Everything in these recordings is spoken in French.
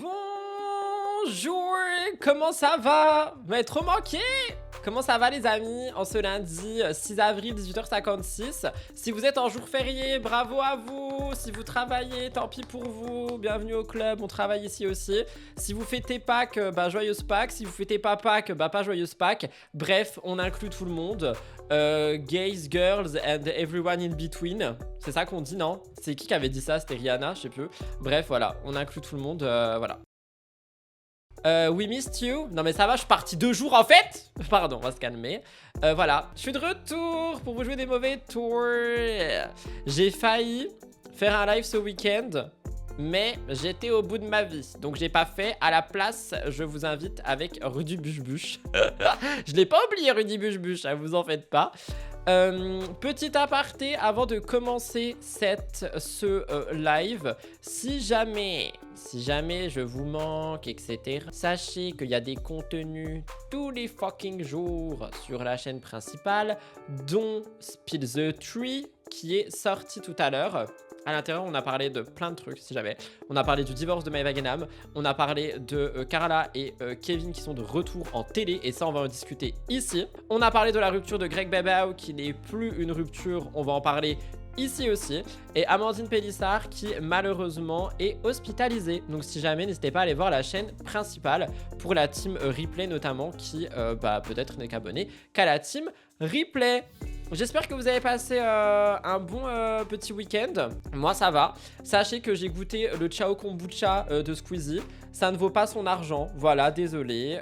Bonjour, comment ça va? Vous m'avez trop manqué. Comment ça va les amis? En ce lundi 6 avril 18h56. Si vous êtes en jour férié, bravo à vous. Si vous travaillez, tant pis pour vous. Bienvenue au club, on travaille ici aussi. Si vous fêtez Pâques, bah joyeuse Pâques. Si vous fêtez pas Pâques, bah pas joyeuse Pâques. Bref, on inclut tout le monde. Gays, girls and everyone in between. C'est ça qu'on dit, non? C'est qui avait dit ça? C'était Rihanna, je sais plus. Bref, voilà, on inclut tout le monde, voilà. We missed you. Non mais ça va, je suis parti 2 jours en fait. Pardon, on va se calmer. Voilà, je suis de retour pour vous jouer des mauvais tours. J'ai failli faire un live ce week-end, mais j'étais au bout de ma vie. Donc j'ai pas fait. À la place, je vous invite avec Rudy Bush. Je l'ai pas oublié Rudy Bush, vous en faites pas. Petit aparté avant de commencer ce live, si jamais je vous manque, etc., sachez qu'il y a des contenus tous les fucking jours sur la chaîne principale, dont Spill the Tree qui est sorti tout à l'heure. À l'intérieur, on a parlé de plein de trucs, si jamais. On a parlé du divorce de Maeva Genam. On a parlé de Carla et Kevin qui sont de retour en télé. Et ça, on va en discuter ici. On a parlé de la rupture de Greg Bebao qui n'est plus une rupture. On va en parler ici aussi. Et Amandine Pélissard qui, malheureusement, est hospitalisée. Donc, si jamais, n'hésitez pas à aller voir la chaîne principale pour la team Replay, notamment, qui, peut-être n'est qu'abonné qu'à la team Replay. J'espère que vous avez passé un bon petit week-end. Moi, ça va. Sachez que j'ai goûté le Ciao Kombucha de Squeezie. Ça ne vaut pas son argent. Voilà, désolé.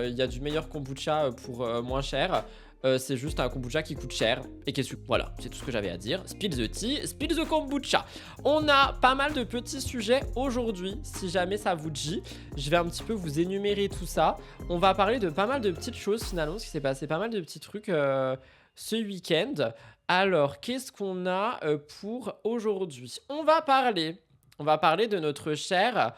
Il y a du meilleur kombucha pour moins cher. C'est juste un kombucha qui coûte cher et qui est super. Voilà, c'est tout ce que j'avais à dire. Spill the tea, spill the kombucha. On a pas mal de petits sujets aujourd'hui, si jamais ça vous dit. Je vais un petit peu vous énumérer tout ça. On va parler de pas mal de petites choses finalement, parce qu'il s'est passé pas mal de petits trucs ce week-end. Alors, qu'est-ce qu'on a pour aujourd'hui? On va parler de notre cher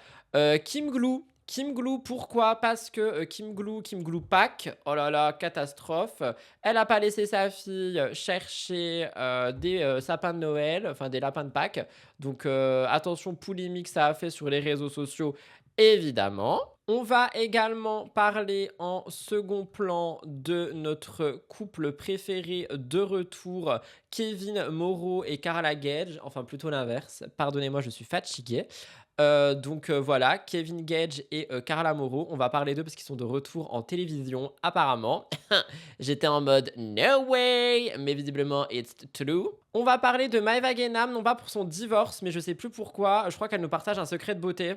Kim Glou. Kim Glou, pourquoi? Parce que Kim Glou Pak, oh là là, catastrophe. Elle a pas laissé sa fille chercher des sapins de Noël, enfin des lapins de Pâques. Donc attention, polémique ça a fait sur les réseaux sociaux, évidemment. On va également parler en second plan de notre couple préféré de retour, Kevin Moreau et Carla Gage. Enfin, plutôt l'inverse. Pardonnez-moi, je suis fatigué. Voilà, Kevin Gage et Carla Moreau. On va parler d'eux parce qu'ils sont de retour en télévision, apparemment. J'étais en mode no way, mais visiblement it's true. On va parler de Maeva Genam, non pas pour son divorce, mais je sais plus pourquoi. Je crois qu'elle nous partage un secret de beauté.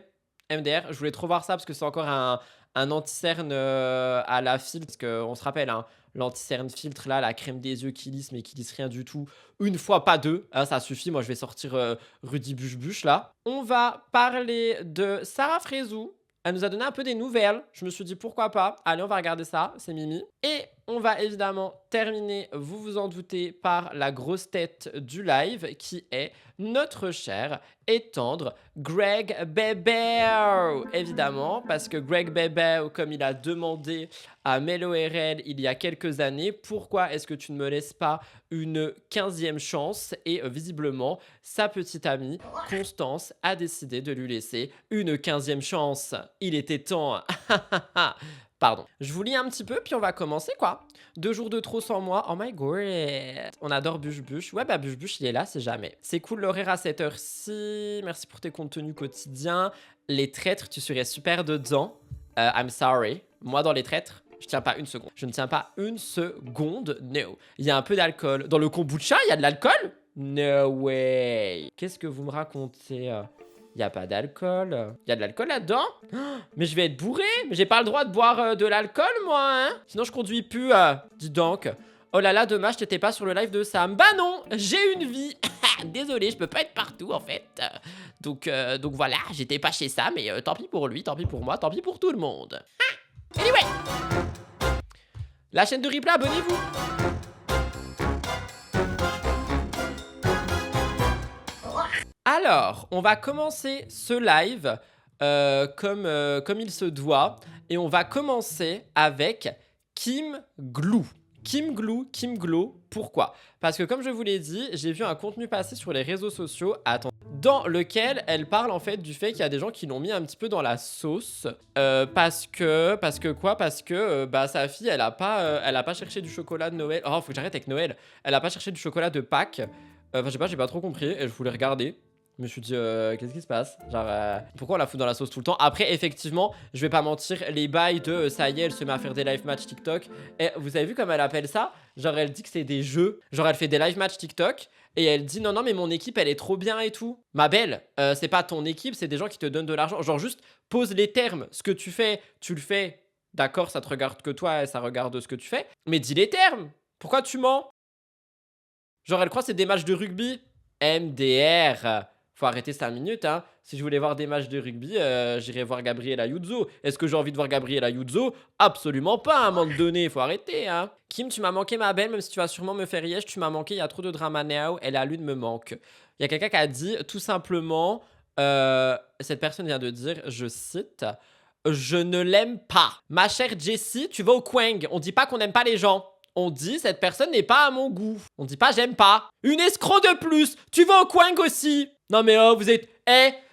MDR, je voulais trop voir ça parce que c'est encore un anti-cerne à la filtre. Parce qu'on se rappelle, hein, l'anti-cerne filtre, là, la crème des yeux qui lisse, mais qui lisse rien du tout. Une fois, pas deux. Hein, ça suffit. Moi, je vais sortir Rudy Bush, là. On va parler de Sarah Frézou. Elle nous a donné un peu des nouvelles. Je me suis dit pourquoi pas. Allez, on va regarder ça. C'est Mimi. Et on va évidemment terminer, vous vous en doutez, par la grosse tête du live qui est notre cher et tendre Greg Bebao. Évidemment, parce que Greg Bebao, comme il a demandé à Melo RL il y a quelques années, pourquoi est-ce que tu ne me laisses pas une 15e chance? Et visiblement, sa petite amie Constance a décidé de lui laisser une 15e chance. Il était temps. Pardon. Je vous lis un petit peu, puis on va commencer, quoi. 2 jours de trop sans moi. Oh my god. On adore Bush. Ouais, bah Bush, il est là, c'est jamais. C'est cool l'horaire à cette heure-ci. Merci pour tes contenus quotidiens. Les traîtres, tu serais super dedans. I'm sorry. Moi, dans les traîtres, je tiens pas une seconde. Je ne tiens pas une seconde. No. Il y a un peu d'alcool. Dans le kombucha, il y a de l'alcool? No way. Qu'est-ce que vous me racontez? Il n'y a pas d'alcool. Il y a de l'alcool là-dedans? Mais je vais être bourré. Mais j'ai pas le droit de boire de l'alcool, moi, hein? Sinon, je conduis plus. Dis donc. Oh là là, dommage, t'étais pas sur le live de Sam. Bah non, j'ai une vie. Désolé, je peux pas être partout, en fait. Donc voilà, j'étais pas chez Sam. Mais tant pis pour lui, tant pis pour moi, tant pis pour tout le monde. Anyway. La chaîne de Replay, abonnez-vous. Alors, on va commencer ce live comme il se doit. Et on va commencer avec Kim Glou. Kim Glou, pourquoi? Parce que comme je vous l'ai dit, j'ai vu un contenu passer sur les réseaux sociaux. Attends, dans lequel elle parle en fait du fait qu'il y a des gens qui l'ont mis un petit peu dans la sauce parce que bah sa fille elle a pas cherché du chocolat de Noël. Oh, faut que j'arrête avec Noël. Elle a pas cherché du chocolat de Pâques. Enfin je sais pas, j'ai pas trop compris et je voulais regarder. Je me suis dit, qu'est-ce qui se passe? Genre, pourquoi on la fout dans la sauce tout le temps? Après, effectivement, je vais pas mentir, les bails de ça y est, elle se met à faire des live match TikTok. Et vous avez vu comme elle appelle ça? Genre, elle dit que c'est des jeux. Genre, elle fait des live match TikTok. Et elle dit, non, non, mais mon équipe, elle est trop bien et tout. Ma belle, c'est pas ton équipe, c'est des gens qui te donnent de l'argent. Genre, juste pose les termes. Ce que tu fais, tu le fais. D'accord, ça te regarde que toi et ça regarde ce que tu fais. Mais dis les termes. Pourquoi tu mens? Genre, elle croit que c'est des matchs de rugby. MDR. Faut arrêter 5 minutes, hein. Si je voulais voir des matchs de rugby, j'irais voir Gabriela Ayuso. Est-ce que j'ai envie de voir Gabriela Ayuso? Absolument pas, à un moment donné. Faut arrêter, hein. Kim, tu m'as manqué, ma belle, même si tu vas sûrement me faire yesh, tu m'as manqué, il y a trop de drama now, et la lune me manque. Il y a quelqu'un qui a dit, tout simplement, cette personne vient de dire, je cite, je ne l'aime pas. Ma chère Jessie, tu vas au Quang. On dit pas qu'on n'aime pas les gens. On dit cette personne n'est pas à mon goût. On dit pas j'aime pas. Une escroc de plus. Tu vas au Quang aussi. Non mais oh, vous êtes...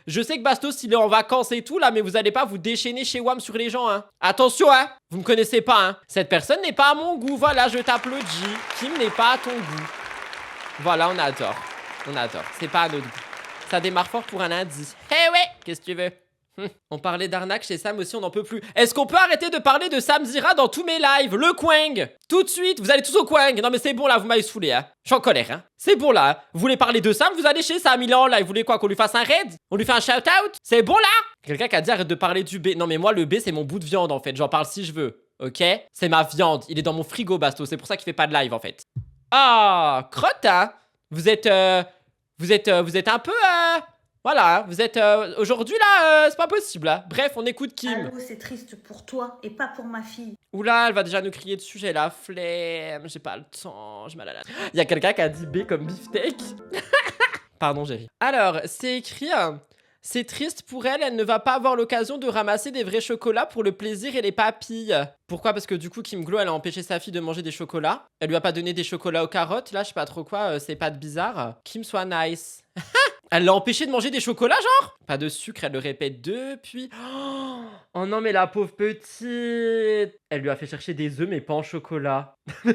je sais que Bastos il est en vacances et tout là, mais vous allez pas vous déchaîner chez WAM sur les gens, hein. Attention, hein. Vous me connaissez pas, hein. Cette personne n'est pas à mon goût. Voilà, je t'applaudis. Kim n'est pas à ton goût. Voilà, on adore. On adore. C'est pas à notre goût. Ça démarre fort pour un indice. Eh ouais, qu'est-ce que tu veux? On parlait d'arnaque chez Sam aussi, on n'en peut plus. Est-ce qu'on peut arrêter de parler de Sam Zira dans tous mes lives? Le Quang. Tout de suite, vous allez tous au Quang. Non mais c'est bon là, vous m'avez saoulé, hein. Je suis en colère, hein. C'est bon là, hein. Vous voulez parler de Sam, vous allez chez Sam, il est en live. Vous voulez quoi, qu'on lui fasse un raid? On lui fait un shout-out? C'est bon là? Quelqu'un qui a dit arrête de parler du B. Non mais moi, le B, c'est mon bout de viande en fait. J'en parle si je veux, ok? C'est ma viande, il est dans mon frigo, Basto. C'est pour ça qu'il fait pas de live en fait. Ah, crotte, hein. Vous êtes un peu... Voilà, vous êtes... aujourd'hui, là, c'est pas possible, là. Bref, on écoute Kim. Allô, c'est triste pour toi et pas pour ma fille. Oula, elle va déjà nous crier dessus, j'ai la flemme, j'ai pas le temps, j'ai mal à la... Il y a quelqu'un qui a dit B comme beefsteak. Pardon, j'ai ri. Alors, c'est écrit... c'est triste pour elle, elle ne va pas avoir l'occasion de ramasser des vrais chocolats pour le plaisir et les papilles. Pourquoi? Parce que du coup, Kim Glow, elle a empêché sa fille de manger des chocolats. Elle lui a pas donné des chocolats aux carottes, là, je sais pas trop quoi, c'est pas de bizarre. Kim soit nice. Elle l'a empêché de manger des chocolats, genre? Pas de sucre, elle le répète depuis. Oh non, mais la pauvre petite. Elle lui a fait chercher des œufs, mais pas en chocolat. Mais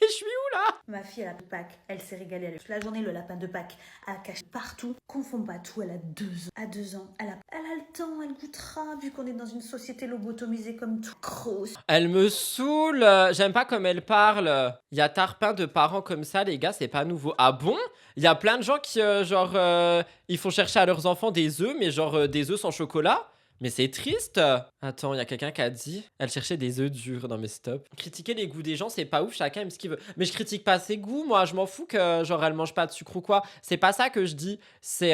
je suis où, là? Ma fille, elle a Pâques, elle s'est régalée. Toute la journée, le lapin de Pâques a caché partout. Confond pas tout, elle a 2 ans. À 2 ans, elle a le temps, elle goûtera, vu qu'on est dans une société lobotomisée comme tout. Grosse. Elle me saoule. J'aime pas comme elle parle. Il y a tarpin de parents comme ça, les gars, c'est pas nouveau. Ah bon? Il y a plein de gens qui, ils font chercher à leurs enfants des œufs, mais genre des œufs sans chocolat. Mais c'est triste. Attends, il y a quelqu'un qui a dit elle cherchait des œufs durs. Non mais stop. Critiquer les goûts des gens, c'est pas ouf, chacun aime ce qu'il veut. Mais je critique pas ses goûts, moi, je m'en fous que genre elle mange pas de sucre ou quoi. C'est pas ça que je dis. C'est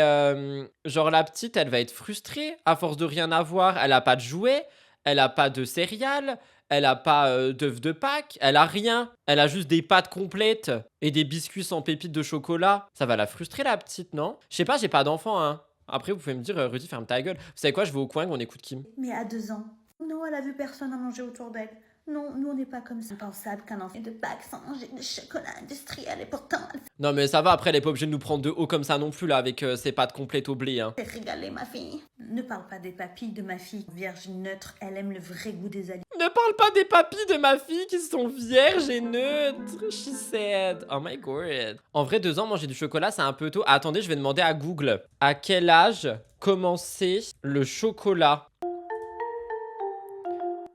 genre la petite, elle va être frustrée à force de rien avoir. Elle a pas de jouets, elle a pas de céréales, elle a pas d'œufs de Pâques, elle a rien. Elle a juste des pâtes complètes et des biscuits sans pépites de chocolat. Ça va la frustrer la petite, non? Je sais pas, j'ai pas d'enfant, hein. Après, vous pouvez me dire, Rudy, ferme ta gueule. Vous savez quoi, je vais au coin, on écoute Kim. Mais à 2 ans, non, elle a vu personne à manger autour d'elle. Non, nous on n'est pas comme ça. Impensable qu'un enfant de Pâques sans manger de chocolat industriel et pourtant elle Non mais ça va, après elle est pas obligée de nous prendre de haut comme ça non plus là, avec ses pâtes complètes au blé, hein. s'est régalée, ma fille. Ne parle pas des papilles de ma fille. Vierge neutre, elle aime le vrai goût des aliments. Ne parle pas des papilles de ma fille qui sont vierges et neutres, she said. Oh my god. En vrai, 2 ans, manger du chocolat, c'est un peu tôt. Ah, attendez, je vais demander à Google. À quel âge commencer le chocolat?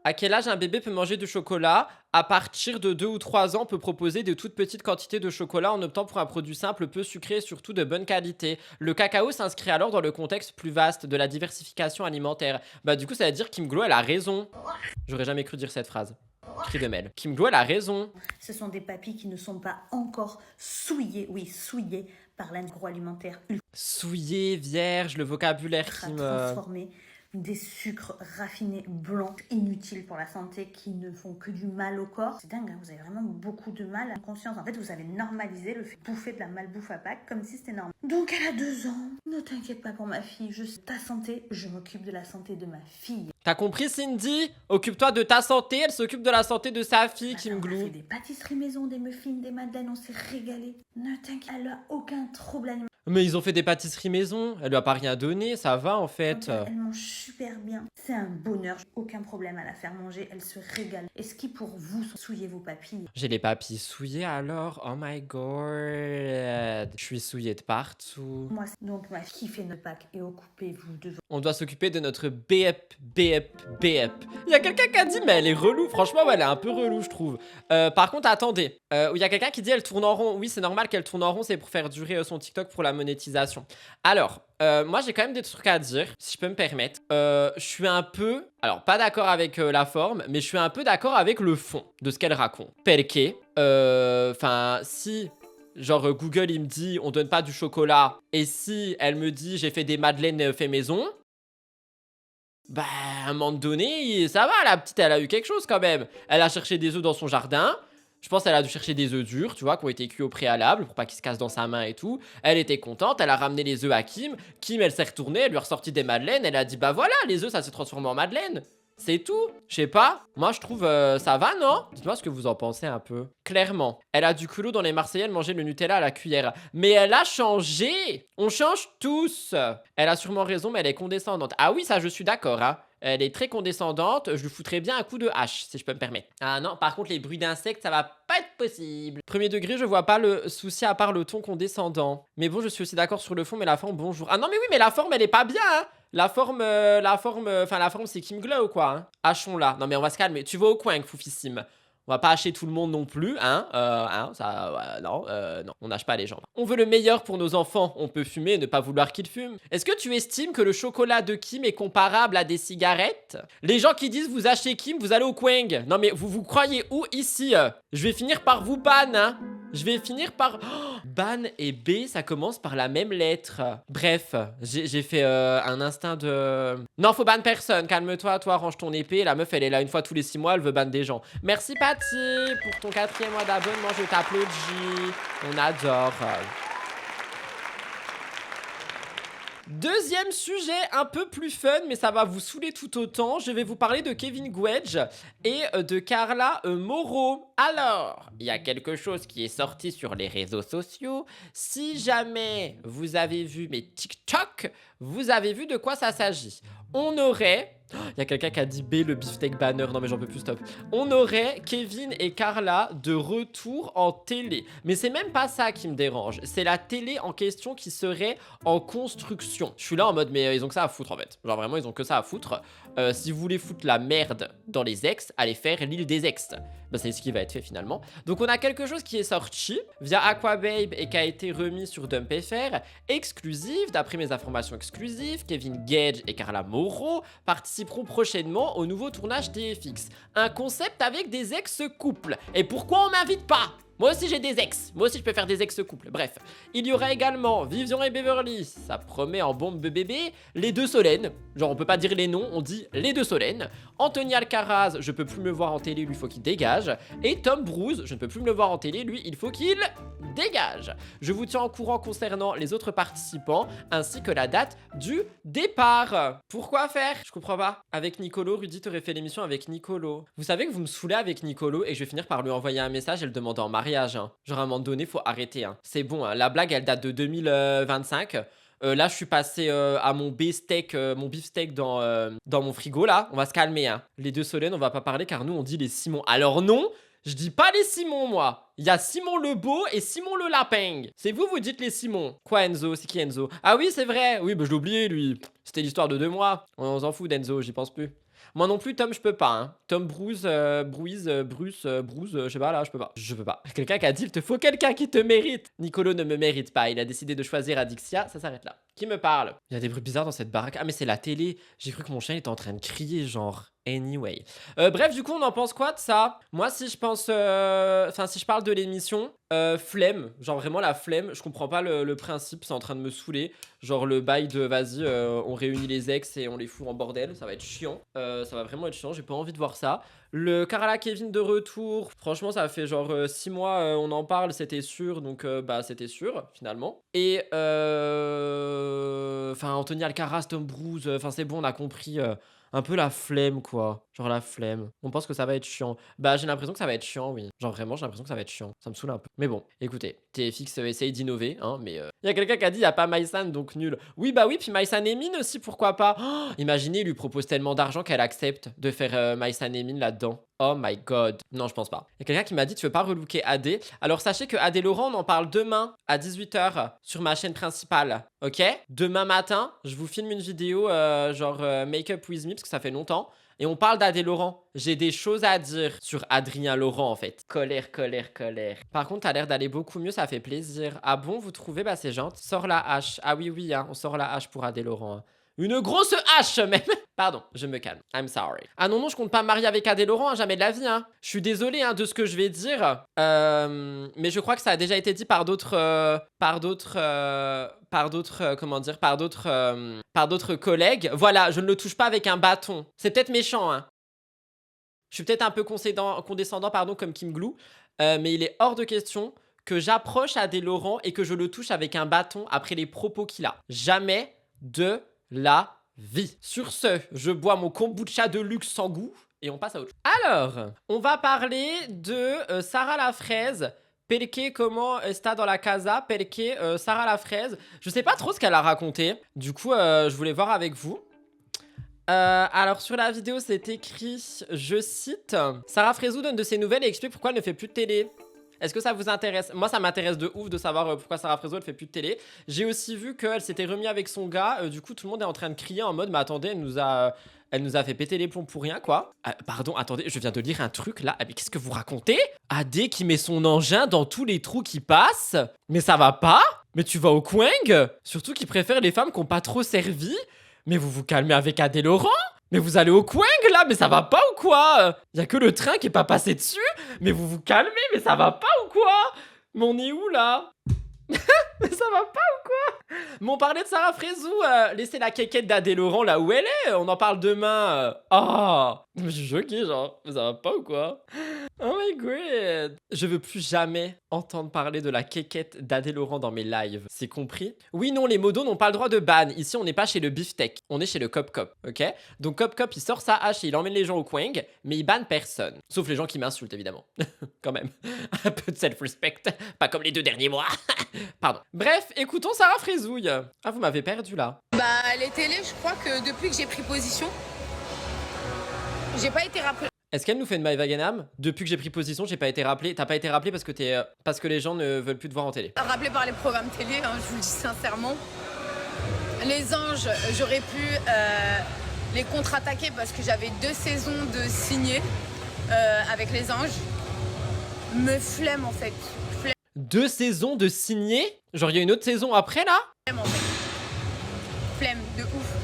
À quel âge un bébé peut manger du chocolat? À partir de 2 ou 3 ans, on peut proposer de toutes petites quantités de chocolat en optant pour un produit simple, peu sucré et surtout de bonne qualité. Le cacao s'inscrit alors dans le contexte plus vaste de la diversification alimentaire. Bah du coup, ça veut dire Kim Glow, elle a raison. J'aurais jamais cru dire cette phrase. Cri de Mel. Kim Glow, elle a raison. Ce sont des papilles qui ne sont pas encore souillées, oui, souillées par l'agroalimentaire Souillé, vierge, le vocabulaire ultra qui me... transformé. Des sucres raffinés blancs inutiles pour la santé qui ne font que du mal au corps. C'est dingue, hein, vous avez vraiment beaucoup de mal à conscience. En fait, vous avez normalisé le fait de bouffer de la malbouffe à Pâques comme si c'était normal. Donc elle a 2 ans. Ne t'inquiète pas pour ma fille. Ta santé, je m'occupe de la santé de ma fille. T'as compris, Cindy? Occupe-toi de ta santé, elle s'occupe de la santé de sa fille, Kim On a fait Glou. des pâtisseries maison, des muffins, des madeleines, on s'est régalé. Ne t'inquiète, elle a aucun trouble alimentaire. Mais ils ont fait des pâtisseries maison, elle lui a pas rien donné, ça va en fait. Elle mange super bien. C'est un bonheur. Aucun problème à la faire manger. Elle se régale. Est-ce qui pour vous souillez vos papilles? J'ai les papilles souillées alors? Oh my god. Je suis souillée de partout. Moi, donc ma fille fait notre Pâques et occupez-vous de vos... On doit s'occuper de notre BEP. Il y a quelqu'un qui a dit, mais elle est relou. Franchement, ouais, elle est un peu relou, je trouve. Par contre, attendez. Il y a quelqu'un qui dit, elle tourne en rond. Oui, c'est normal qu'elle tourne en rond, c'est pour faire durer son TikTok pour la monétisation. Alors, moi, j'ai quand même des trucs à dire, si je peux me permettre. Je suis un peu, alors pas d'accord avec la forme, mais je suis un peu d'accord avec le fond de ce qu'elle raconte. Perché, enfin, si... Genre Google il me dit on donne pas du chocolat et si elle me dit j'ai fait des madeleines fait maison, bah à un moment donné ça va, la petite elle a eu quelque chose quand même. Elle a cherché des œufs dans son jardin. Je pense qu'elle a dû chercher des œufs durs, tu vois, qui ont été cuits au préalable pour pas qu'ils se cassent dans sa main et tout. Elle était contente, elle a ramené les œufs à Kim. Kim elle s'est retournée, elle lui a ressorti des madeleines, elle a dit bah voilà les œufs ça s'est transformé en madeleine. C'est tout, je sais pas. Moi, je trouve ça va, non? Dites-moi ce que vous en pensez un peu. Clairement, elle a du culot dans les Marseillais, elle mangeait le Nutella à la cuillère. Mais elle a changé. On change tous. Elle a sûrement raison, mais elle est condescendante. Ah oui, ça, je suis d'accord, hein. Elle est très condescendante. Je lui foutrais bien un coup de hache, si je peux me permettre. Ah non, par contre, les bruits d'insectes, ça va pas être possible. Premier degré, je vois pas le souci à part le ton condescendant. Mais bon, je suis aussi d'accord sur le fond, mais la forme, bonjour. Ah non, mais oui, mais la forme, elle est pas bien, hein. La forme, c'est Kim Glow, quoi. Hein. Hachons-la. Non, mais on va se calmer. Tu vas au coin, Foufissime. On va pas hacher tout le monde non plus, hein. Non, on nage pas les gens. On veut le meilleur pour nos enfants. On peut fumer et ne pas vouloir qu'ils fument. Est-ce que tu estimes que le chocolat de Kim est comparable à des cigarettes? Les gens qui disent vous achetez Kim, vous allez au coin. Non, mais vous croyez où ici? Je vais finir par vous ban, hein. Je vais finir par... Oh, ban et B, ça commence par la même lettre. Bref, j'ai fait un instinct de... Non, faut ban personne. Calme-toi, toi, range ton épée. La meuf, elle est là une fois tous les 6 mois, elle veut ban des gens. Merci, Patty, pour ton 4e mois d'abonnement. Je t'applaudis. On adore. Deuxième sujet un peu plus fun, mais ça va vous saouler tout autant. Je vais vous parler de Kevin Gwedge et de Carla Moreau. Alors, il y a quelque chose qui est sorti sur les réseaux sociaux. Si jamais vous avez vu mes TikTok, vous avez vu de quoi ça s'agit. On aurait... Il y a quelqu'un qui a dit B, le beefsteak banner. Non mais j'en peux plus, stop. On aurait Kevin et Carla de retour en télé. Mais c'est même pas ça qui me dérange. C'est la télé en question qui serait en construction. Je suis là en mode, mais ils ont que ça à foutre en fait. Genre vraiment, ils ont que ça à foutre. Si vous voulez foutre la merde dans les ex, allez faire l'île des ex. Bah, c'est ce qui va être fait finalement. Donc on a quelque chose qui est sorti via Aquababe et qui a été remis sur DumpFR. Exclusif, d'après mes informations exclusives, Kevin Gage et Carla Moreau participeront prochainement au nouveau tournage TFX. Un concept avec des ex-couples. Et pourquoi on m'invite pas ? Moi aussi j'ai des ex, moi aussi je peux faire des ex-couples, bref. Il y aura également Vivian et Beverly, ça promet en bombe bébé, les deux Solène, genre on peut pas dire les noms, on dit les deux Solène. Anthony Alcaraz, je peux plus me le voir en télé, lui il faut qu'il dégage. Et Tom Bruce, je ne peux plus me le voir en télé, lui il faut qu'il dégage. Je vous tiens au courant concernant les autres participants, ainsi que la date du départ. Pourquoi faire? Je comprends pas. Avec Nicolo, Rudy t'aurait fait l'émission avec Nicolo. Vous savez que vous me saoulez avec Nicolo et je vais finir par lui envoyer un message et le demander en mariage. Hein. Genre à un moment donné, faut arrêter. Hein. C'est bon, hein. La blague elle date de 2025. Là, je suis passé à mon beefsteak dans mon frigo, là. On va se calmer, hein. Les deux Solène, on va pas parler car nous, on dit les Simon. Alors non, je dis pas les Simon, moi. Il y a Simon le Beau et Simon le Lapin. C'est vous, vous dites les Simon. Quoi, Enzo? C'est qui, Enzo? Ah oui, c'est vrai. Oui, bah je l'ai oublié, lui. C'était l'histoire de 2 mois. On s'en fout d'Enzo, j'y pense plus. Moi non plus, Tom, je peux pas. Hein. Tom Bruce, je sais pas, là, je peux pas. Je peux pas. Quelqu'un qui a dit, il te faut quelqu'un qui te mérite. Nicolo ne me mérite pas. Il a décidé de choisir Adixia. Ça s'arrête là. Qui me parle? Il y a des bruits bizarres dans cette baraque. Ah, mais c'est la télé. J'ai cru que mon chien était en train de crier, genre. Anyway. Bref, du coup, on en pense quoi de ça? Moi, si je pense... si je parle de l'émission, Flemme, genre vraiment la flemme, je comprends pas le principe, c'est en train de me saouler. Genre le bail de vas-y, on réunit les ex et on les fout en bordel, ça va être chiant. Ça va vraiment être chiant, j'ai pas envie de voir ça. Le Karala Kevin de retour, franchement ça fait genre 6 mois on en parle, c'était sûr, donc bah c'était sûr finalement. Et enfin Anthony Alcaraz, Tom Bruce, enfin c'est bon on a compris. Un peu la flemme quoi, genre la flemme. On pense que ça va être chiant. Bah j'ai l'impression que ça va être chiant oui. Genre vraiment j'ai l'impression que ça va être chiant. Ça me saoule un peu. Mais bon, écoutez, TFX essaye d'innover hein, mais y a quelqu'un qui a dit y a pas Maïsan donc nul. Oui bah oui puis Maïsan Emin aussi pourquoi pas. Oh, imaginez il lui propose tellement d'argent qu'elle accepte de faire Maïsan Emin là-dedans. Oh my god. Non, je pense pas. Il y a quelqu'un qui m'a dit tu veux pas relooker AD. Alors sachez que AD Laurent, on en parle demain à 18h sur ma chaîne principale. Ok? Demain matin, je vous filme une vidéo genre Make Up With Me parce que ça fait longtemps. Et on parle d'AD Laurent. J'ai des choses à dire sur Adrien Laurent en fait. Colère, colère, colère. Par contre, t'as l'air d'aller beaucoup mieux, ça fait plaisir. Ah bon, vous trouvez? Bah c'est gentil. Sors la hache. Ah oui, oui, hein, on sort la hache pour AD Laurent. Hein. Une grosse hache même. Pardon, je me calme. I'm sorry. Ah non, non, je compte pas me marier avec Adé Laurent, hein, jamais de la vie. Hein. Je suis désolé hein, de ce que je vais dire. Mais je crois que ça a déjà été dit par d'autres... par d'autres collègues. Voilà, je ne le touche pas avec un bâton. C'est peut-être méchant, hein. Je suis peut-être un peu condescendant, pardon, comme Kim Glou. Mais il est hors de question que j'approche Adé Laurent et que je le touche avec un bâton après les propos qu'il a. Jamais de la vie. Sur ce, je bois mon kombucha de luxe sans goût et on passe à autre chose. Alors, on va parler de Sarah la fraise. Perché comment está dans la casa, perché Sarah la fraise. Je sais pas trop ce qu'elle a raconté. Du coup, je voulais voir avec vous. Alors sur la vidéo c'est écrit, je cite, Sarah Fraisou donne de ses nouvelles et explique pourquoi elle ne fait plus de télé. Est-ce que ça vous intéresse? Moi ça m'intéresse de ouf de savoir pourquoi Sarah Fraisou elle fait plus de télé. J'ai aussi vu qu'elle s'était remis avec son gars, du coup tout le monde est en train de crier en mode mais attendez elle nous a fait péter les plombs pour rien quoi. Pardon attendez je viens de lire un truc là, mais qu'est-ce que vous racontez? AD qui met son engin dans tous les trous qui passent? Mais ça va pas? Mais tu vas au Quang? Surtout qu'il préfère les femmes qui ont pas trop servi? Mais vous vous calmez avec Adé Laurent? Mais vous allez au Quang là? Mais ça va pas ou quoi? Y a que le train qui est pas passé dessus? Mais vous vous calmez? Mais ça va pas ou quoi? Mais on est où là? Mais ça va pas ou quoi? Mais on parlait de Sarah Fraisou, laissez la quéquette d'Adé Laurent là où elle est, on en parle demain. Oh, je suis choqué genre, mais ça va pas ou quoi? Oh my god. Je veux plus jamais entendre parler de la quéquette d'Adé Laurent dans mes lives, c'est compris? Oui non, les modos n'ont pas le droit de ban, ici on n'est pas chez le beefsteak, on est chez le Cop Cop, ok? Donc Cop Cop il sort sa hache et il emmène les gens au Quang, mais il banne personne, sauf les gens qui m'insultent évidemment, quand même, un peu de self-respect, pas comme les 2 derniers mois. Pardon. Bref, écoutons Sarah Fraisouille. Ah, vous m'avez perdu là. Bah, les télés, je crois que depuis que j'ai pris position, j'ai pas été rappelée. Est-ce qu'elle nous fait une Maëva Ganam? Depuis que j'ai pris position, j'ai pas été rappelé. T'as pas été rappelé parce que les gens ne veulent plus te voir en télé. Rappelée par les programmes télé, hein, je vous le dis sincèrement. Les anges, j'aurais pu les contre-attaquer parce que j'avais 2 saisons de signer avec les anges. Me flemme en fait. 2 saisons de signer? Genre il y a une autre saison après là? Flemme en fait. Flemme de ouf.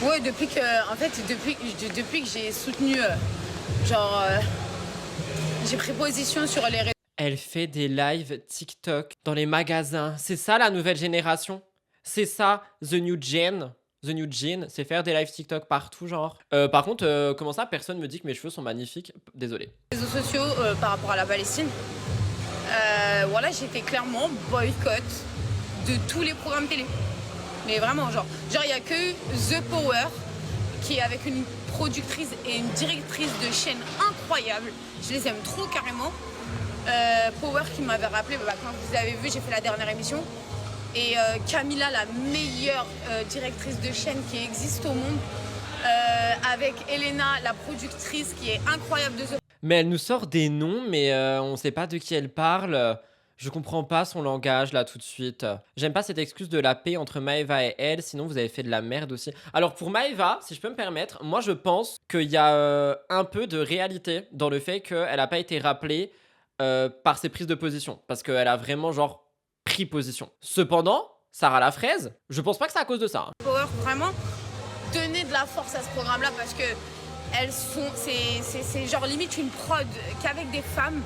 Ouais, depuis que j'ai soutenu, j'ai pris position sur les réseaux. Elle fait des lives TikTok dans les magasins. C'est ça la nouvelle génération? C'est ça, The New Gen? The New Gen, c'est faire des lives TikTok partout, genre. Par contre, comment ça, personne me dit que mes cheveux sont magnifiques? Désolé. Réseaux sociaux par rapport à la Palestine. Voilà, j'étais clairement boycott de tous les programmes télé. Mais vraiment, genre il y a que The Power qui est avec une productrice et une directrice de chaîne incroyable. Je les aime trop carrément. Power qui m'avait rappelé, bah, quand vous avez vu, j'ai fait la dernière émission. Et Camilla, la meilleure directrice de chaîne qui existe au monde. Avec Elena, la productrice qui est incroyable de The Power. Mais elle nous sort des noms, mais on sait pas de qui elle parle. Je comprends pas son langage là tout de suite. J'aime pas cette excuse de la paix entre Maëva et elle, sinon vous avez fait de la merde aussi. Alors pour Maëva, si je peux me permettre, moi je pense qu'il y a un peu de réalité dans le fait qu'elle a pas été rappelée par ses prises de position. Parce qu'elle a vraiment genre pris position. Cependant, Sarah la fraise, je pense pas que c'est à cause de ça. Hein. Power, vraiment, donnez de la force à ce programme-là parce que elles sont, c'est genre limite une prod qu'avec des femmes.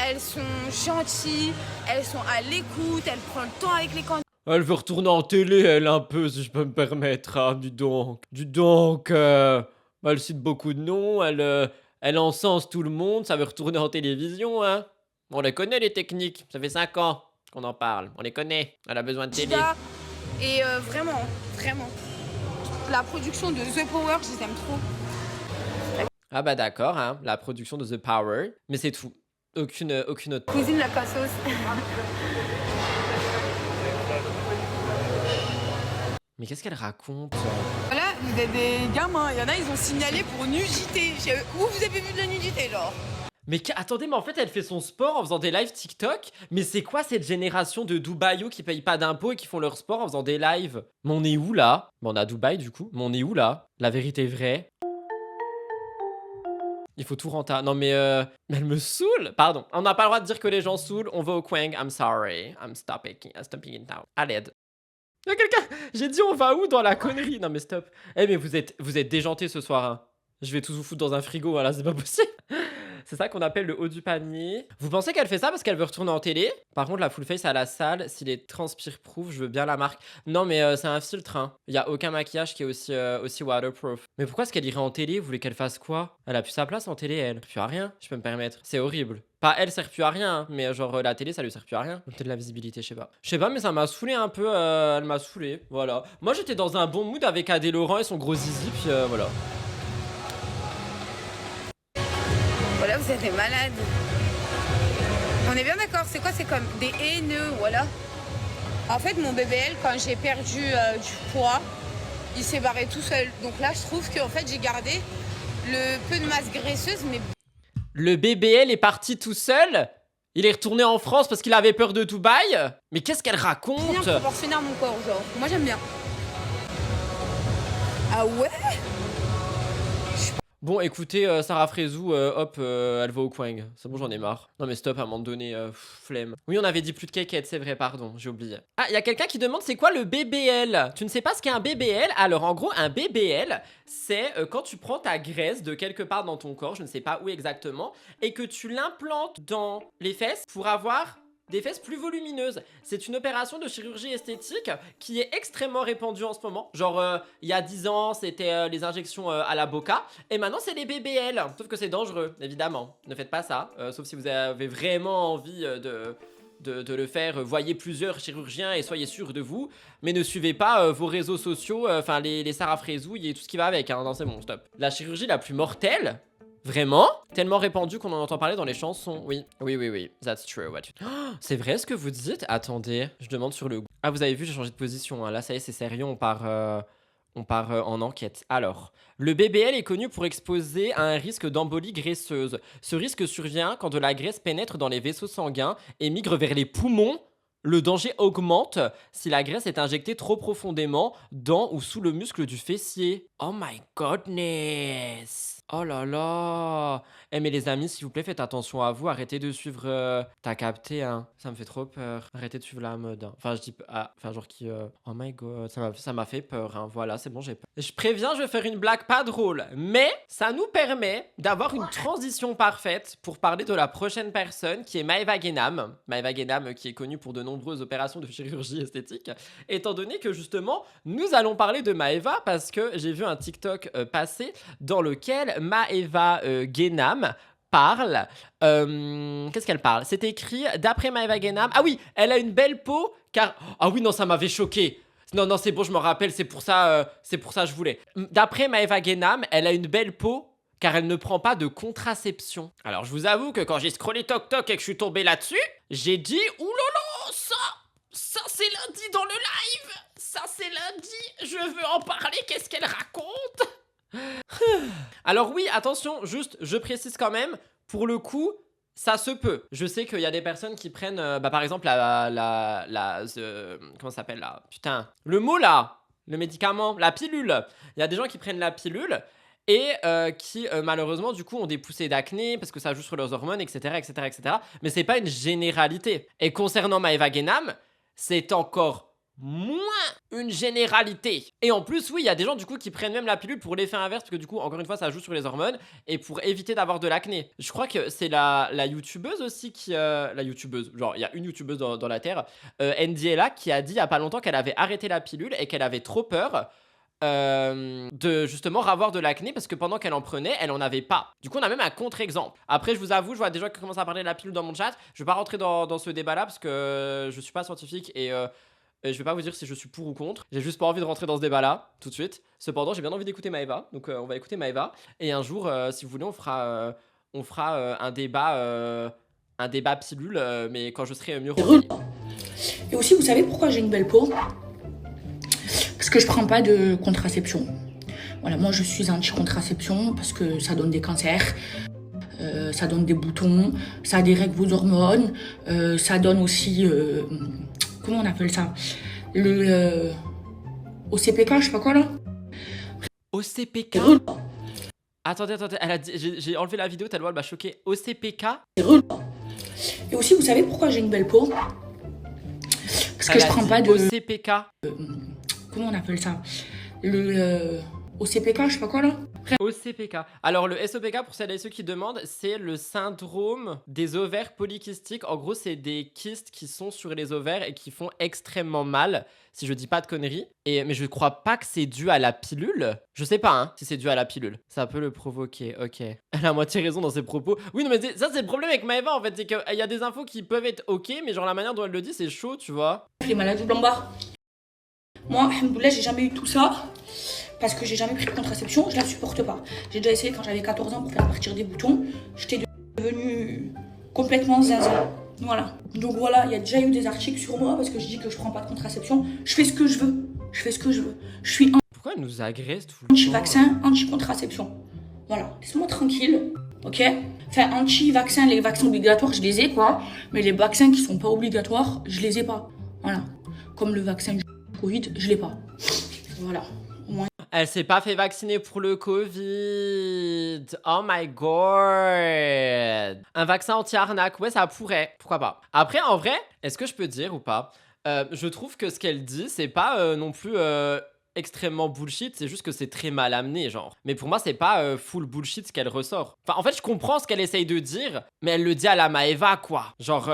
Elles sont gentilles, elles sont à l'écoute, elles prennent le temps avec les candidats. Elle veut retourner en télé, elle, un peu, si je peux me permettre. Ah, dis donc. Dis donc. Elle cite beaucoup de noms, elle encense tout le monde, ça veut retourner en télévision, hein. On les connaît, les techniques. Ça fait 5 ans qu'on en parle. On les connaît. Elle a besoin de télé. Et vraiment, vraiment. La production de The Power, je les aime trop. Ah bah d'accord, hein. La production de The Power. Mais c'est tout. Aucune autre. Cousine la cassos. Mais qu'est-ce qu'elle raconte? Voilà, vous êtes des gamins. Il y en a, ils ont signalé pour nudité. Où vous avez vu de la nudité, genre? Mais attendez, mais en fait, elle fait son sport en faisant des lives TikTok. Mais c'est quoi cette génération de Dubaïos qui payent pas d'impôts et qui font leur sport en faisant des lives? Mais on est où là? Bon, on est à Dubaï du coup. Mais on est où là? La vérité est vraie. Il faut tout rentrer. Non mais elle me saoule. Pardon, on n'a pas le droit de dire que les gens saoulent. On va au Quang. I'm sorry. I'm stopping it now. À l'aide. Y'a quelqu'un. J'ai dit on va où dans la connerie? Non mais stop. Eh mais vous êtes déjantés ce soir, hein. Je vais tous vous foutre dans un frigo, voilà, c'est pas possible. C'est ça qu'on appelle le haut du panier. Vous pensez qu'elle fait ça parce qu'elle veut retourner en télé? Par contre, la full face à la salle, s'il est transpire-proof, je veux bien la marque. Non, mais c'est un filtre, hein. Il y a aucun maquillage qui est aussi waterproof. Mais pourquoi est-ce qu'elle irait en télé? Vous voulez qu'elle fasse quoi? Elle a plus sa place en télé, elle. Elle sert plus à rien, je peux me permettre. C'est horrible. Pas elle sert plus à rien, hein, mais genre la télé ça lui sert plus à rien. Peut-être la visibilité, je sais pas. Je sais pas, mais ça m'a saoulé un peu. Elle m'a saoulé, voilà. Moi j'étais dans un bon mood avec Adé Laurent et son gros zizi, puis voilà. Voilà, vous êtes des malades. On est bien d'accord, c'est quoi? C'est comme des haineux, voilà. En fait, mon BBL, quand j'ai perdu du poids, il s'est barré tout seul. Donc là, je trouve qu'en fait, j'ai gardé le peu de masse graisseuse, mais... Le BBL est parti tout seul? Il est retourné en France parce qu'il avait peur de Dubaï? Mais qu'est-ce qu'elle raconte? bien proportionnel à mon corps, genre. Moi, j'aime bien. Ah ouais? Bon, écoutez, Sarah Frézou, hop, elle va au Quang. C'est bon, j'en ai marre. Non mais stop, à un moment donné, flemme. Oui, on avait dit plus de cakettes, c'est vrai, pardon, j'ai oublié. Ah, il y a quelqu'un qui demande c'est quoi le BBL? Tu ne sais pas ce qu'est un BBL? Alors, en gros, un BBL, c'est quand tu prends ta graisse de quelque part dans ton corps, je ne sais pas où exactement, et que tu l'implantes dans les fesses pour avoir des fesses plus volumineuses. C'est une opération de chirurgie esthétique qui est extrêmement répandue en ce moment. Genre, il y a 10 ans, c'était les injections à la Boca. Et maintenant, c'est les BBL. Sauf que c'est dangereux, évidemment. Ne faites pas ça. Sauf si vous avez vraiment envie de le faire. Voyez plusieurs chirurgiens et soyez sûr de vous. Mais ne suivez pas vos réseaux sociaux, enfin les Sarah Frézouille et tout ce qui va avec. Hein. Non, c'est bon, stop. La chirurgie la plus mortelle... Vraiment? Tellement répandu qu'on en entend parler dans les chansons. Oui, oui, oui, oui. That's true. Oh, c'est vrai ce que vous dites? Attendez, je demande sur le... Ah, vous avez vu, j'ai changé de position. Hein. Là, ça y est, c'est sérieux, on part en enquête. Alors, le BBL est connu pour exposer à un risque d'embolie graisseuse. Ce risque survient quand de la graisse pénètre dans les vaisseaux sanguins et migre vers les poumons. Le danger augmente si la graisse est injectée trop profondément dans ou sous le muscle du fessier. Oh my godness! Oh là là! Eh mais les amis, s'il vous plaît, faites attention à vous. Arrêtez de suivre... T'as capté, hein? Ça me fait trop peur. Arrêtez de suivre la mode. Hein. Enfin, je dis... enfin, genre qui... Oh my god, ça m'a fait peur, hein. Voilà, c'est bon, j'ai peur. Je préviens, je vais faire une blague pas drôle. Mais ça nous permet d'avoir une transition parfaite pour parler de la prochaine personne, qui est Maëva Guénam. Maëva Guénam, qui est connue pour de nombreuses opérations de chirurgie esthétique. Étant donné que, justement, nous allons parler de Maëva parce que j'ai vu un TikTok passer dans lequel Maëva Guénam parle. Qu'est-ce qu'elle parle? C'est écrit d'après Maëva Guénam. Ah oui, elle a une belle peau car... Ah oui, non, ça m'avait choqué. Non, non, c'est bon, je me rappelle, c'est pour ça je voulais. D'après Maëva Guénam, elle a une belle peau car elle ne prend pas de contraception. Alors, je vous avoue que quand j'ai scrollé TokTok et que je suis tombé là-dessus, j'ai dit « Oulala, ça c'est lundi dans le live. Ça c'est lundi, je veux en parler, qu'est-ce qu'elle raconte ?» Alors oui, attention, juste, je précise quand même, pour le coup, ça se peut. Je sais qu'il y a des personnes qui prennent, par exemple, comment ça s'appelle là? Putain, le mot là, le médicament, la pilule. Il y a des gens qui prennent la pilule et qui, malheureusement, du coup, ont des poussées d'acné parce que ça joue sur leurs hormones, etc., etc., etc. Mais c'est pas une généralité. Et concernant Maëva Guénam, c'est encore moins une généralité. Et en plus, oui, il y a des gens du coup qui prennent même la pilule pour l'effet inverse, parce que du coup, encore une fois, ça joue sur les hormones et pour éviter d'avoir de l'acné. Je crois que c'est la youtubeuse aussi qui. La youtubeuse, genre, il y a une youtubeuse dans la Terre, NDLA, qui a dit il y a pas longtemps qu'elle avait arrêté la pilule et qu'elle avait trop peur. De justement avoir de l'acné parce que pendant qu'elle en prenait, elle en avait pas. Du coup, on a même un contre-exemple. Après, je vous avoue, je vois des gens qui commencent à parler de la pilule dans mon chat. Je vais pas rentrer dans ce débat-là parce que je suis pas scientifique et je vais pas vous dire si je suis pour ou contre. J'ai juste pas envie de rentrer dans ce débat-là tout de suite. Cependant, j'ai bien envie d'écouter Maëva. Donc, on va écouter Maëva. Et un jour, si vous voulez, on fera un débat pilule, mais quand je serai mieux renseigné. Et aussi, vous savez pourquoi j'ai une belle peau? Parce que je prends pas de contraception. Voilà, moi je suis anti-contraception parce que ça donne des cancers, ça donne des boutons, ça dérègle vos hormones, ça donne aussi, comment on appelle ça? Le OCPK, je sais pas quoi là. OCPK? Attendez, elle a dit, j'ai enlevé la vidéo tellement elle m'a choqué. OCPK? Et aussi, vous savez pourquoi j'ai une belle peau? Parce que je prends pas de... OCPK? Comment on appelle ça? Le OCPK, je sais pas quoi là. OCPK. Alors le SOPK, pour celles et ceux qui demandent, c'est le syndrome des ovaires polykystiques. En gros, c'est des kystes qui sont sur les ovaires et qui font extrêmement mal, si je dis pas de conneries. Mais je crois pas que c'est dû à la pilule. Je sais pas, hein, si c'est dû à la pilule. Ça peut le provoquer, ok. Elle a à moitié raison dans ses propos. Oui, non, mais ça, c'est le problème avec Maëva, en fait. C'est qu'il y a des infos qui peuvent être ok, mais genre la manière dont elle le dit, c'est chaud, tu vois. Les maladies lombaires. Moi, alhamdoulilah, j'ai jamais eu tout ça. Parce que j'ai jamais pris de contraception, je la supporte pas. J'ai déjà essayé quand j'avais 14 ans pour faire partir des boutons. J'étais devenue complètement zinzin. Voilà. Donc voilà, il y a déjà eu des articles sur moi parce que je dis que je prends pas de contraception. Je fais ce que je veux. Je fais ce que je veux. Je suis Pourquoi elle nous agresse tout le temps? anti-vaccin, anti-contraception. Voilà. Laisse-moi tranquille. Ok? Enfin, anti-vaccin, les vaccins obligatoires, je les ai quoi. Mais les vaccins qui sont pas obligatoires, je les ai pas. Voilà. Comme le vaccin du Covid, je l'ai pas. Voilà. Elle s'est pas fait vacciner pour le Covid. Oh my god. Un vaccin anti-arnaque, ouais, ça pourrait. Pourquoi pas. Après, en vrai, est-ce que je peux dire ou pas, je trouve que ce qu'elle dit, c'est pas non plus extrêmement bullshit, c'est juste que c'est très mal amené, genre. Mais pour moi, c'est pas full bullshit ce qu'elle ressort. Enfin, en fait, je comprends ce qu'elle essaye de dire, mais elle le dit à la Maëva, quoi. Genre,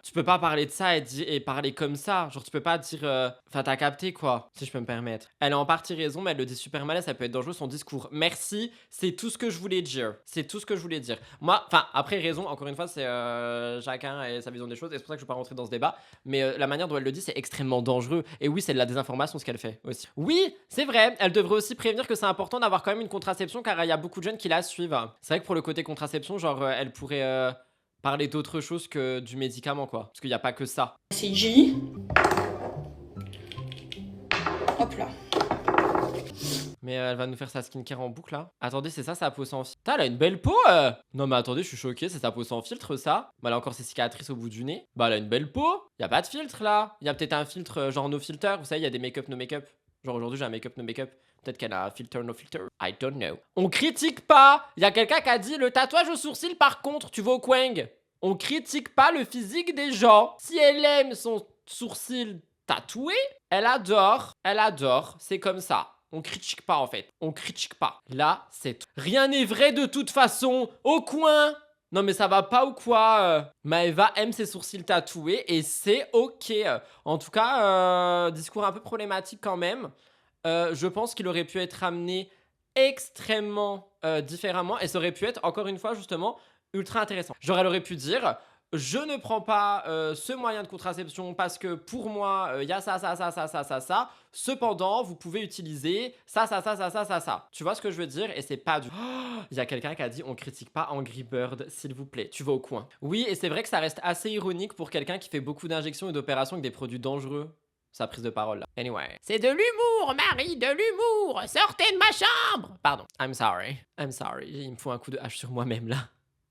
tu peux pas parler de ça et parler comme ça. Genre, tu peux pas dire... Enfin, t'as capté, quoi, si je peux me permettre. Elle a en partie raison, mais elle le dit super mal et ça peut être dangereux, son discours. Merci, c'est tout ce que je voulais dire. C'est tout ce que je voulais dire. Moi, enfin, après, raison, encore une fois, c'est chacun et sa vision des choses, et c'est pour ça que je vais pas rentrer dans ce débat. Mais la manière dont elle le dit, c'est extrêmement dangereux. Et oui, c'est de la désinformation, ce qu'elle fait, aussi. Oui, c'est vrai, elle devrait aussi prévenir que c'est important d'avoir quand même une contraception, car il y a beaucoup de jeunes qui la suivent. C'est vrai que pour le côté contraception, genre, elle pourrait parler d'autre chose que du médicament, quoi. Parce qu'il n'y a pas que ça. C'est J. Hop là. Mais elle va nous faire sa skincare en boucle, là. Attendez, c'est ça, sa peau sans filtre. Putain, elle a une belle peau Non, mais attendez, je suis choqué, c'est sa peau sans filtre, ça. Bah, elle a encore ses cicatrices au bout du nez. Bah, elle a une belle peau. Y a pas de filtre, là. Y a peut-être un filtre genre no filter. Vous savez, y a des make-up, no make-up. Genre, aujourd'hui, j'ai un make-up, no make-up. Peut-être qu'elle a un filter, no filter. I don't know. On critique pas. Y a quelqu'un qui a dit le tatouage au sourcil, par contre, tu vas au Quang. On critique pas le physique des gens. Si elle aime son sourcil tatoué, elle adore. Elle adore. C'est comme ça. On critique pas, en fait. On critique pas. Là, c'est tout. Rien n'est vrai de toute façon. Au coin. Non, mais ça va pas ou quoi Maëva aime ses sourcils tatoués et c'est ok. En tout cas, discours un peu problématique quand même. Je pense qu'il aurait pu être amené extrêmement différemment et ça aurait pu être, encore une fois, justement, ultra intéressant. Genre, elle aurait pu dire... Je ne prends pas ce moyen de contraception parce que pour moi, il y a ça. Cependant, vous pouvez utiliser ça. Tu vois ce que je veux dire? Et c'est pas du... Il y a quelqu'un qui a dit on critique pas Angry Bird, s'il vous plaît. Tu vas au coin. Oui, et c'est vrai que ça reste assez ironique pour quelqu'un qui fait beaucoup d'injections et d'opérations avec des produits dangereux. Sa prise de parole là. Anyway. C'est de l'humour, Marie, de l'humour. Sortez de ma chambre. Pardon. I'm sorry. Il me faut un coup de hache sur moi-même là.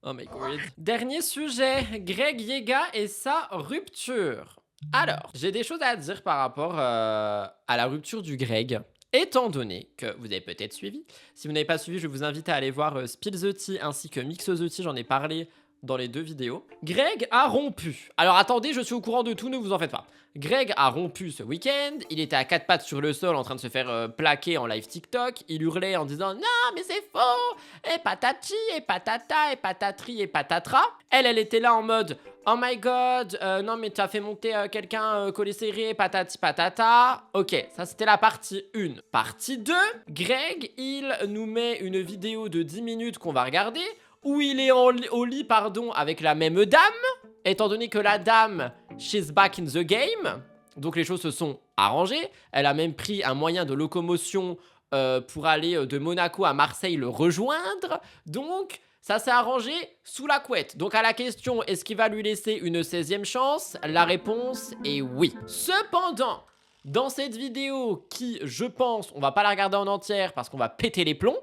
Oh my god. Dernier sujet, Greg Yega et sa rupture. Alors, j'ai des choses à dire par rapport à la rupture du Greg. Étant donné que vous avez peut-être suivi. Si vous n'avez pas suivi, je vous invite à aller voir Spill the Tea ainsi que Mix the Tea. J'en ai parlé dans les deux vidéos. Greg a rompu. Alors attendez, je suis au courant de tout, ne vous en faites pas. Greg a rompu ce week-end, il était à quatre pattes sur le sol en train de se faire plaquer en live TikTok, il hurlait en disant « Non mais c'est faux ! Et patati, et patata, et patatri, et patatra !» Elle était là en mode « Oh my god, non mais tu as fait monter quelqu'un collé serré, patati patata !» Ok, ça c'était la partie 1. Partie 2, Greg, il nous met une vidéo de 10 minutes qu'on va regarder, où il est au lit, pardon, avec la même dame, étant donné que la dame, she's back in the game, donc les choses se sont arrangées, elle a même pris un moyen de locomotion pour aller de Monaco à Marseille le rejoindre, donc ça s'est arrangé sous la couette. Donc à la question, est-ce qu'il va lui laisser une 16e chance? La réponse est oui. Cependant, dans cette vidéo qui, je pense, on va pas la regarder en entière parce qu'on va péter les plombs,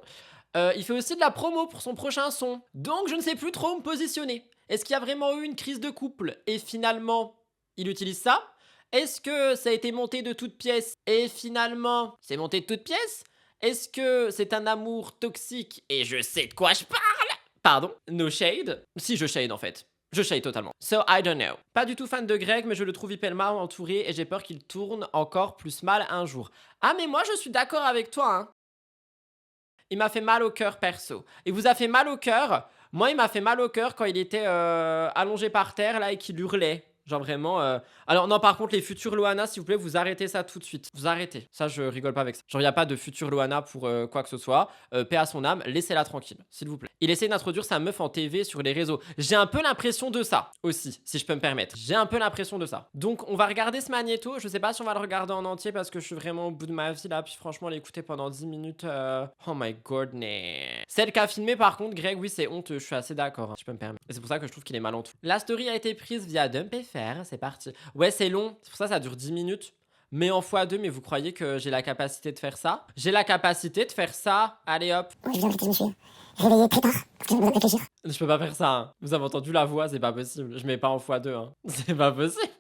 il fait aussi de la promo pour son prochain son. Donc je ne sais plus trop où me positionner. Est-ce qu'il y a vraiment eu une crise de couple et finalement il utilise ça? Est-ce que ça a été monté de toutes pièces et finalement c'est monté de toutes pièces? Est-ce que c'est un amour toxique et je sais de quoi je parle? Pardon, no shade. Si, je shade en fait. Je shade totalement. So, I don't know. Pas du tout fan de Greg, mais je le trouve hyper mal entouré et j'ai peur qu'il tourne encore plus mal un jour. Ah mais moi je suis d'accord avec toi hein. Il m'a fait mal au cœur perso. Il vous a fait mal au cœur? Moi, il m'a fait mal au cœur quand il était allongé par terre là et qu'il hurlait. Genre vraiment... Alors non, par contre, les futurs Loana, s'il vous plaît, vous arrêtez ça tout de suite. Vous arrêtez. Ça, je rigole pas avec ça. Genre, il n'y a pas de futur Loana pour quoi que ce soit. Paix à son âme, laissez-la tranquille, s'il vous plaît. Il essaie d'introduire sa meuf en TV sur les réseaux. J'ai un peu l'impression de ça aussi, si je peux me permettre. J'ai un peu l'impression de ça. Donc, on va regarder ce magnéto. Je sais pas si on va le regarder en entier parce que je suis vraiment au bout de ma vie là. Puis franchement, l'écouter pendant 10 minutes... Oh my goodness. Celle qui a filmé, par contre, Greg, oui, c'est honteux. Je suis assez d'accord, hein, si je peux me permettre. Et c'est pour ça que je trouve qu'il est mal entouré. La story a été prise via DumpFR. C'est parti. Ouais, c'est long. C'est pour ça que ça dure 10 minutes. Mais en x2, mais vous croyez que j'ai la capacité de faire ça? J'ai la capacité de faire ça. Allez hop. Ouais, je viens d'arrêter, je me suis réveillé très tard, parce que j'avais besoin de réfléchir. Je peux pas faire ça, hein. Vous avez entendu la voix, c'est pas possible. Je mets pas en x2, hein. C'est pas possible.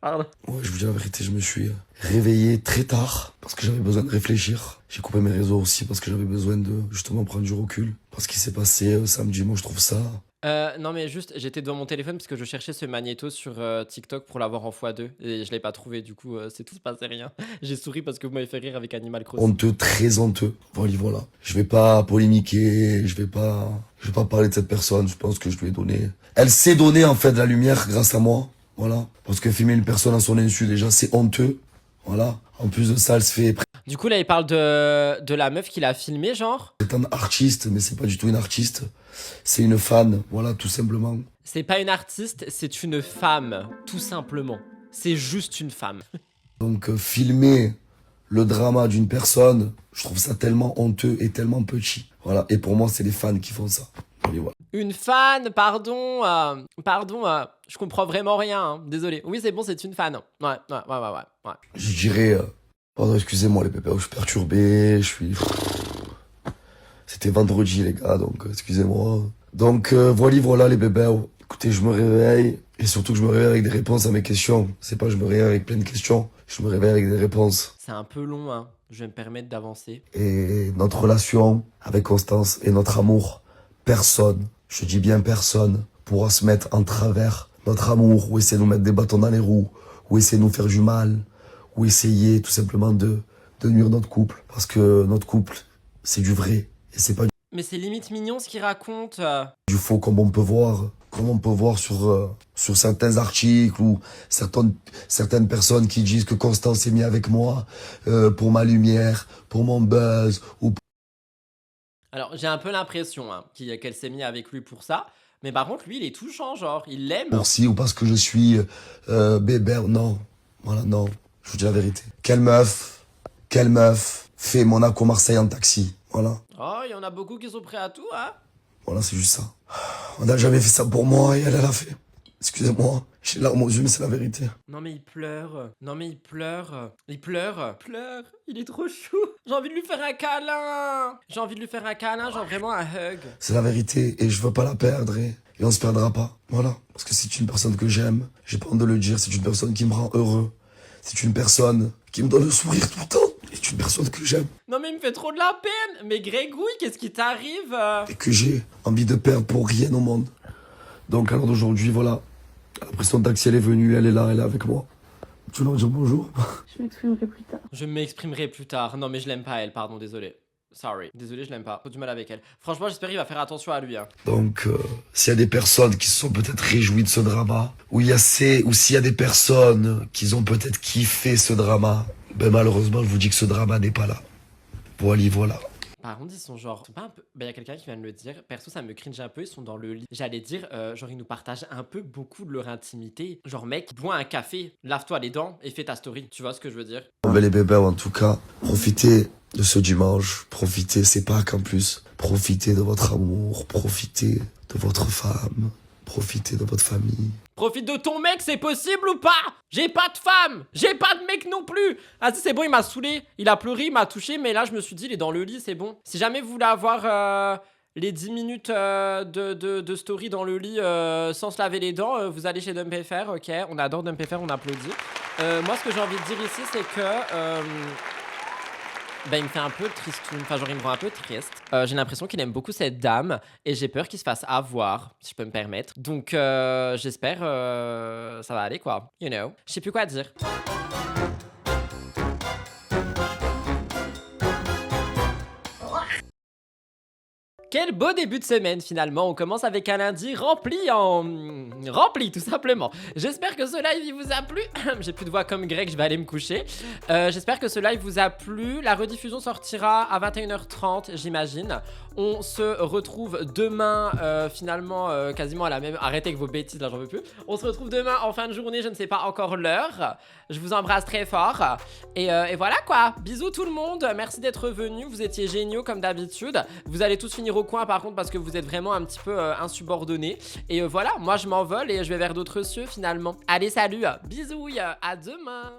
Pardon. Ouais, je vous dis la vérité, je me suis réveillé très tard parce que j'avais besoin de réfléchir. J'ai coupé mes réseaux aussi parce que j'avais besoin de justement prendre du recul. Parce qu'il s'est passé samedi, moi je trouve ça... Non mais juste, j'étais devant mon téléphone parce que je cherchais ce magnéto sur TikTok pour l'avoir en x2 et je l'ai pas trouvé, du coup c'est tout, se passait rien. J'ai souri parce que vous m'avez fait rire avec Animal Crossing. Honteux, très honteux. Voilà. Je vais pas polémiquer, je vais pas parler de cette personne, je pense que je lui ai donné... Elle s'est donné en fait de la lumière grâce à moi, voilà. Parce que filmer une personne à son insu déjà c'est honteux, voilà. En plus de ça, elle se fait... Du coup là il parle de la meuf qu'il a filmé genre. C'est un artiste, mais c'est pas du tout une artiste. C'est une fan, voilà, tout simplement. C'est pas une artiste, c'est une femme, tout simplement. C'est juste une femme. Donc filmer le drama d'une personne, je trouve ça tellement honteux et tellement petit. Voilà, et pour moi, c'est les fans qui font ça. Et voilà. Une fan, pardon, je comprends vraiment rien, hein, désolé. Oui, c'est bon, c'est une fan. Ouais. Je dirais, pardon, excusez-moi les pépés, je suis perturbé, C'était vendredi les gars, donc excusez-moi. Donc voilà les bébés. Écoutez, je me réveille, et surtout que je me réveille avec des réponses à mes questions. C'est pas que je me réveille avec plein de questions, je me réveille avec des réponses. C'est un peu long, hein. Je vais me permettre d'avancer. Et notre relation avec Constance et notre amour, personne, je dis bien personne, pourra se mettre en travers notre amour, ou essayer de nous mettre des bâtons dans les roues, ou essayer de nous faire du mal, ou essayer tout simplement de nuire notre couple. Parce que notre couple, c'est du vrai, et c'est pas Mais c'est limite mignon ce qu'il raconte. du faux comme on peut voir sur certains articles ou certaines personnes qui disent que Constance s'est mis avec moi pour ma lumière, pour mon buzz ou Alors j'ai un peu l'impression hein, qu'elle s'est mise avec lui pour ça. Mais par contre lui il est touchant genre, il l'aime. pour si ou parce que je suis bébé. Non, voilà, non, je vous dis la vérité. Quelle meuf fait Monaco Marseille en taxi, voilà. Oh, il y en a beaucoup qui sont prêts à tout, hein. Voilà, c'est juste ça. On n'a jamais fait ça pour moi et elle l'a fait. Excusez-moi, j'ai les larmes aux yeux, mais c'est la vérité. Non mais il pleure. Il pleure. Il est trop chou. J'ai envie de lui faire un câlin. Genre vraiment un hug. C'est la vérité et je veux pas la perdre et on se perdra pas. Voilà. Parce que c'est une personne que j'aime, j'ai pas honte de le dire, c'est une personne qui me rend heureux. C'est une personne qui me donne le sourire tout le temps. Et C'est une personne que j'aime Non mais il me fait trop de la peine. Mais Grégouille, qu'est-ce qui t'arrive et que j'ai envie de perdre pour rien au monde. Donc alors d'aujourd'hui, voilà. La pression de taxi, elle est venue, elle est là, elle est avec moi. Tu veux leur dire bonjour? Je m'exprimerai plus tard. Je m'exprimerai plus tard. Non mais je l'aime pas elle, pardon, désolé. Sorry, désolé, je l'aime pas. J'ai du mal avec elle. Franchement, j'espère qu'il va faire attention à lui. Hein. Donc, s'il y a des personnes qui se sont peut-être réjouies de ce drama, ou s'il y a des personnes qui ont peut-être kiffé ce drama, ben malheureusement, je vous dis que ce drama n'est pas là. Voilà. Par contre, ils sont genre... Ils sont pas un peu... Ben, y a quelqu'un qui vient de le dire. Perso, ça me cringe un peu. Ils sont dans le lit. J'allais dire, genre, ils nous partagent un peu beaucoup de leur intimité. Genre, mec, bois un café, lave-toi les dents et fais ta story. Tu vois ce que je veux dire? Ben, les bébés, en tout cas, profitez de ce dimanche. Profitez, c'est Pâques en plus. Profitez de votre amour. Profitez de votre femme. Profitez de votre famille. Profite de ton mec, c'est possible ou pas? J'ai pas de femme, j'ai pas de mec non plus. Ah si, c'est bon, il m'a saoulé. Il a pleuré, il m'a touché, mais là je me suis dit, il est dans le lit, c'est bon. Si jamais vous voulez avoir les 10 minutes de story dans le lit sans se laver les dents, vous allez chez DumpFR, ok. On adore DumpFR, on applaudit. Moi ce que j'ai envie de dire ici, c'est que... Ben, il me fait un peu tristoun, enfin genre il me rend un peu triste. J'ai l'impression qu'il aime beaucoup cette dame et j'ai peur qu'il se fasse avoir, si je peux me permettre. Donc j'espère ça va aller quoi, you know. Je sais plus quoi dire. Quel beau début de semaine finalement, on commence avec un lundi rempli tout simplement. J'espère que ce live il vous a plu. J'ai plus de voix comme Greg, je vais aller me coucher. J'espère que ce live vous a plu. La rediffusion sortira à 21h30 j'imagine. On se retrouve demain finalement quasiment à la même... Arrêtez avec vos bêtises là, j'en veux plus. On se retrouve demain en fin de journée, je ne sais pas encore l'heure. Je vous embrasse très fort. Et voilà quoi, bisous tout le monde. Merci d'être venus, vous étiez géniaux comme d'habitude. Vous allez tous finir au coin par contre parce que vous êtes vraiment un petit peu insubordonnés. Et voilà, moi je m'envole et je vais vers d'autres cieux finalement. Allez salut, bisous, à demain.